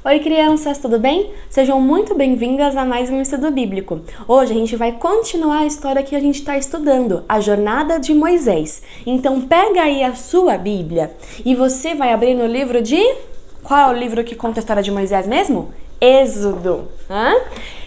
Oi crianças, tudo bem? Sejam muito bem-vindas a mais um estudo bíblico. Hoje a gente vai continuar a história que a gente está estudando, a jornada de Moisés. Então pega aí a sua Bíblia e você vai abrir no livro de... Qual é o livro que conta a história de Moisés mesmo? Êxodo.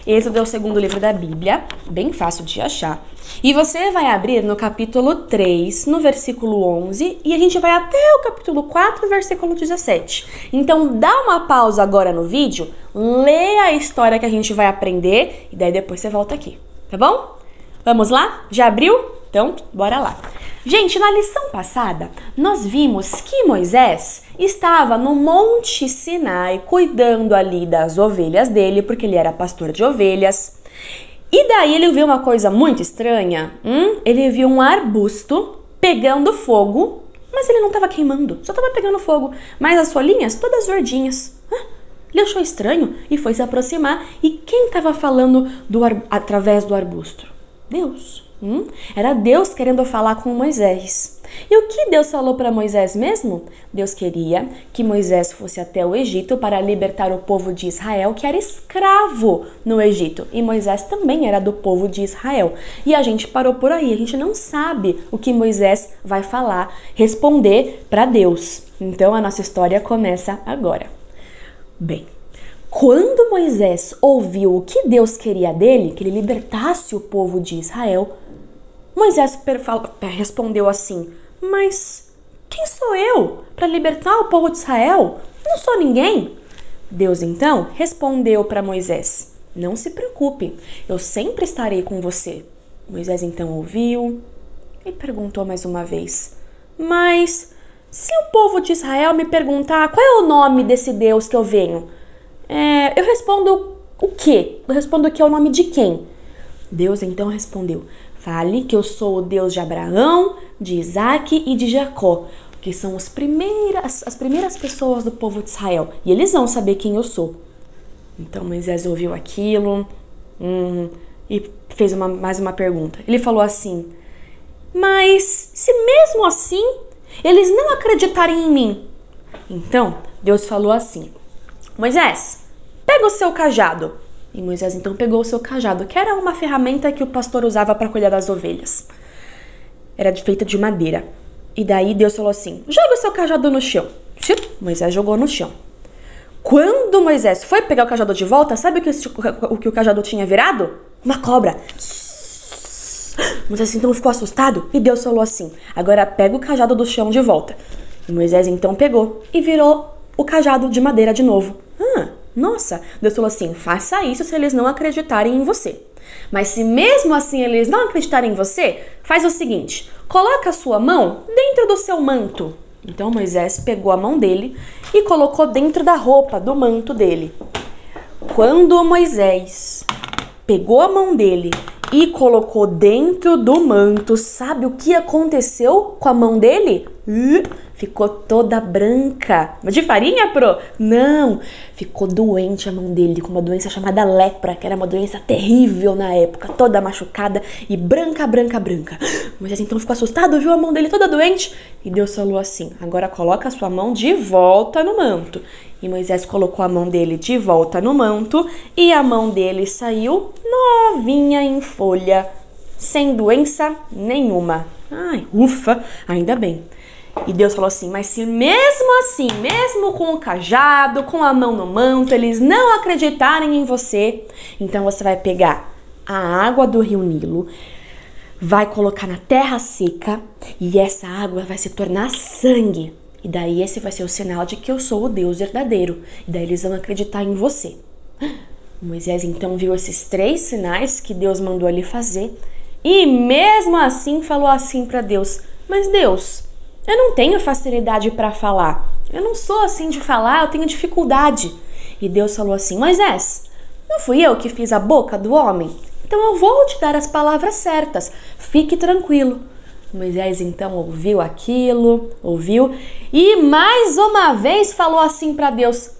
Êxodo é o segundo livro da Bíblia, bem fácil de achar. E você vai abrir no capítulo 3, no versículo 11, e a gente vai até o capítulo 4, versículo 17. Então dá uma pausa agora no vídeo, lê a história que a gente vai aprender, e daí depois você volta aqui, tá bom? Vamos lá? Já abriu? Então, bora lá. Gente, na lição passada, nós vimos que Moisés estava no Monte Sinai, cuidando ali das ovelhas dele, porque ele era pastor de ovelhas. E daí ele viu uma coisa muito estranha. Ele viu um arbusto pegando fogo, mas ele não estava queimando, só estava pegando fogo. Mas as folhinhas todas verdinhas. Ele achou estranho e foi se aproximar. E quem estava falando através do arbusto? Deus. Era Deus querendo falar com Moisés. E o que Deus falou para Moisés mesmo? Deus queria que Moisés fosse até o Egito para libertar o povo de Israel, que era escravo no Egito. E Moisés também era do povo de Israel. E a gente parou por aí, a gente não sabe o que Moisés vai falar, responder para Deus. Então a nossa história começa agora. Bem, quando Moisés ouviu o que Deus queria dele, que ele libertasse o povo de Israel, Moisés respondeu assim: mas quem sou eu para libertar o povo de Israel? Não sou ninguém. Deus então respondeu para Moisés: não se preocupe, eu sempre estarei com você. Moisés então ouviu e perguntou mais uma vez: mas se o povo de Israel me perguntar qual é o nome desse Deus que eu venho, eu respondo o quê? Eu respondo que é o nome de quem? Deus então respondeu: fale que eu sou o Deus de Abraão, de Isaac e de Jacó, que são as primeiras pessoas do povo de Israel, e eles vão saber quem eu sou. Então Moisés ouviu aquilo e fez mais uma pergunta. Ele falou assim: mas se mesmo assim eles não acreditarem em mim? Então Deus falou assim: Moisés, pega o seu cajado. E Moisés então pegou o seu cajado, que era uma ferramenta que o pastor usava para cuidar das ovelhas. Era feita de madeira. E daí Deus falou assim: joga o seu cajado no chão. Moisés jogou no chão. Quando Moisés foi pegar o cajado de volta, sabe o que o cajado tinha virado? Uma cobra. Moisés então ficou assustado e Deus falou assim: agora pega o cajado do chão de volta. E Moisés então pegou e virou o cajado de madeira de novo. Nossa, Deus falou assim: faça isso se eles não acreditarem em você. Mas se mesmo assim eles não acreditarem em você, faz o seguinte: coloca a sua mão dentro do seu manto. Então Moisés pegou a mão dele e colocou dentro da roupa, do manto dele. Quando Moisés pegou a mão dele e colocou dentro do manto, sabe o que aconteceu com a mão dele? Ficou toda branca. De farinha, pro? Não. Ficou doente a mão dele, com uma doença chamada lepra, que era uma doença terrível na época, toda machucada e branca. Moisés então ficou assustado, viu a mão dele toda doente. E Deus falou assim: agora coloca a sua mão de volta no manto. E Moisés colocou a mão dele de volta no manto e a mão dele saiu novinha em folha, sem doença nenhuma. Ai, ufa, ainda bem. E Deus falou assim: mas se mesmo assim, mesmo com o cajado, com a mão no manto, eles não acreditarem em você, então você vai pegar a água do rio Nilo, vai colocar na terra seca e essa água vai se tornar sangue. E daí esse vai ser o sinal de que eu sou o Deus verdadeiro. E daí eles vão acreditar em você. Moisés então viu esses 3 sinais que Deus mandou ele fazer e mesmo assim falou assim para Deus: mas Deus, eu não tenho facilidade para falar. Eu não sou assim de falar, eu tenho dificuldade. E Deus falou assim: Moisés, não fui eu que fiz a boca do homem? Então eu vou te dar as palavras certas. Fique tranquilo. Moisés então ouviu aquilo, ouviu e mais uma vez falou assim para Deus: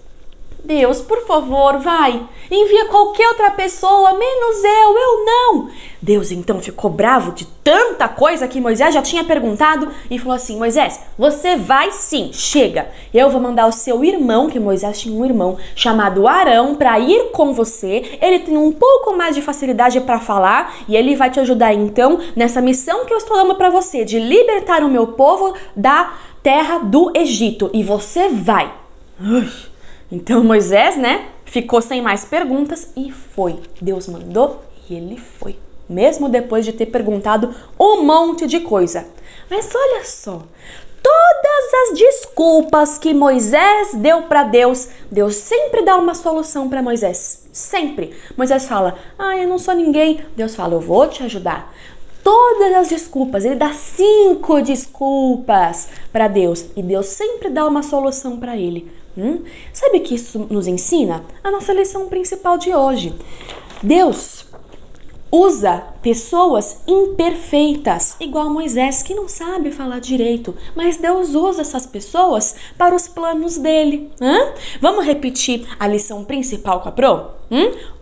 Deus, por favor, vai, envia qualquer outra pessoa, menos eu não. Deus então ficou bravo de tanta coisa que Moisés já tinha perguntado e falou assim: Moisés, você vai sim, chega. Eu vou mandar o seu irmão, que Moisés tinha um irmão chamado Arão, para ir com você. Ele tem um pouco mais de facilidade para falar e ele vai te ajudar então nessa missão que eu estou dando para você, de libertar o meu povo da terra do Egito. E você vai. Então Moisés, ficou sem mais perguntas e foi. Deus mandou e ele foi. Mesmo depois de ter perguntado um monte de coisa. Mas olha só, todas as desculpas que Moisés deu para Deus, Deus sempre dá uma solução para Moisés. Sempre. Moisés fala: eu não sou ninguém. Deus fala: eu vou te ajudar. Todas as desculpas, ele dá 5 desculpas para Deus e Deus sempre dá uma solução para ele. Sabe o que isso nos ensina? A nossa lição principal de hoje. Deus usa pessoas imperfeitas, igual Moisés, que não sabe falar direito, mas Deus usa essas pessoas para os planos dele. Vamos repetir a lição principal com a Pro?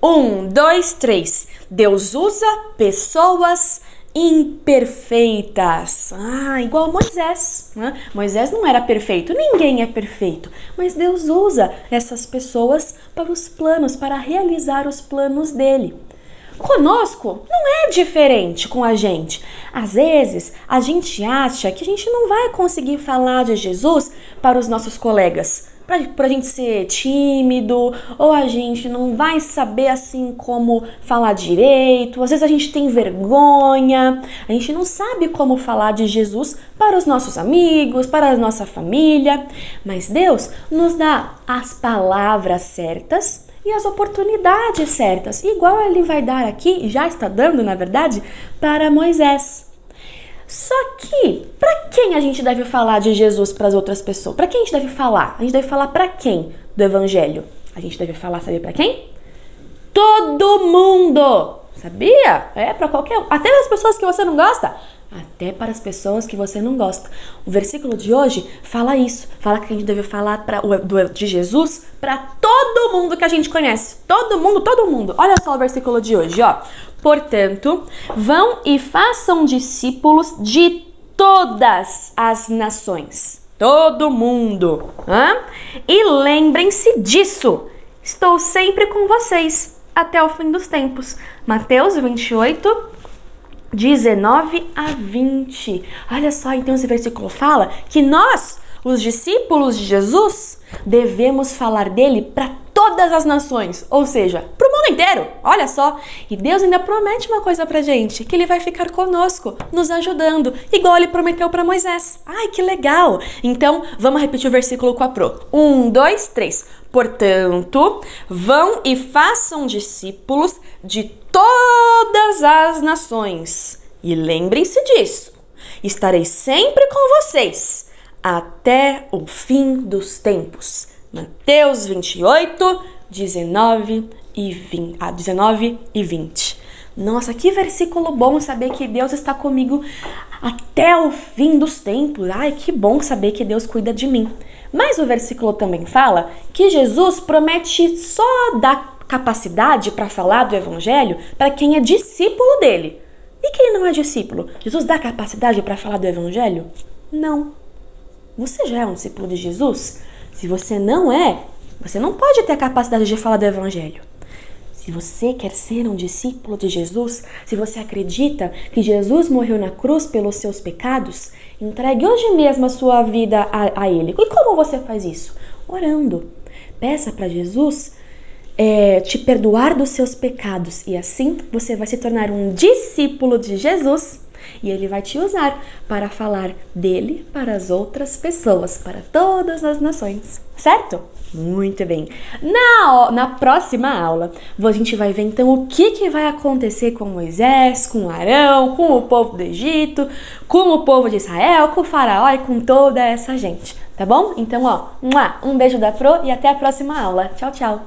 1, 2, 3. Deus usa pessoas imperfeitas. Igual Moisés. Moisés não era perfeito, ninguém é perfeito, mas Deus usa essas pessoas para os planos, para realizar os planos dele. Conosco não é diferente com a gente. Às vezes a gente acha que a gente não vai conseguir falar de Jesus para os nossos colegas, por a gente ser tímido, ou a gente não vai saber assim como falar direito, às vezes a gente tem vergonha, a gente não sabe como falar de Jesus para os nossos amigos, para a nossa família, mas Deus nos dá as palavras certas e as oportunidades certas, igual ele vai dar aqui, já está dando na verdade, para Moisés. Só que, para quem a gente deve falar de Jesus para as outras pessoas? Para quem a gente deve falar? A gente deve falar para quem do Evangelho? A gente deve falar, sabe para quem? Todo mundo! Sabia? Para qualquer um. Até as pessoas que você não gosta. Até para as pessoas que você não gosta. O versículo de hoje fala isso. Fala que a gente deve falar de Jesus para todo mundo que a gente conhece. Todo mundo, todo mundo. Olha só o versículo de hoje, ó. Portanto, vão e façam discípulos de todas as nações. Todo mundo. E lembrem-se disso. Estou sempre com vocês até o fim dos tempos. Mateus 28, 19 a 20. Olha só, então esse versículo fala que nós, os discípulos de Jesus, devemos falar dele para todas as nações, ou seja, para o mundo inteiro. Olha só, e Deus ainda promete uma coisa pra gente, que ele vai ficar conosco, nos ajudando, igual ele prometeu para Moisés. Ai, que legal! Então, vamos repetir o versículo com a Pro. 1, 2, 3. Portanto, vão e façam discípulos de todas as nações. E lembrem-se disso. Estarei sempre com vocês até o fim dos tempos. Mateus 28, 19 e 20. Nossa, que versículo bom saber que Deus está comigo até o fim dos tempos. Ai, que bom saber que Deus cuida de mim. Mas o versículo também fala que Jesus promete só dar capacidade para falar do Evangelho para quem é discípulo dele. E quem não é discípulo? Jesus dá capacidade para falar do Evangelho? Não. Você já é um discípulo de Jesus? Se você não é, você não pode ter a capacidade de falar do Evangelho. Se você quer ser um discípulo de Jesus, se você acredita que Jesus morreu na cruz pelos seus pecados, entregue hoje mesmo a sua vida a Ele. E como você faz isso? Orando. Peça para Jesus te perdoar dos seus pecados e assim você vai se tornar um discípulo de Jesus e Ele vai te usar para falar dele para as outras pessoas, para todas as nações, certo? Muito bem. Na próxima aula, a gente vai ver então o que vai acontecer com Moisés, com Arão, com o povo do Egito, com o povo de Israel, com o faraó e com toda essa gente, tá bom? Então, um beijo da Pro e até a próxima aula. Tchau, tchau!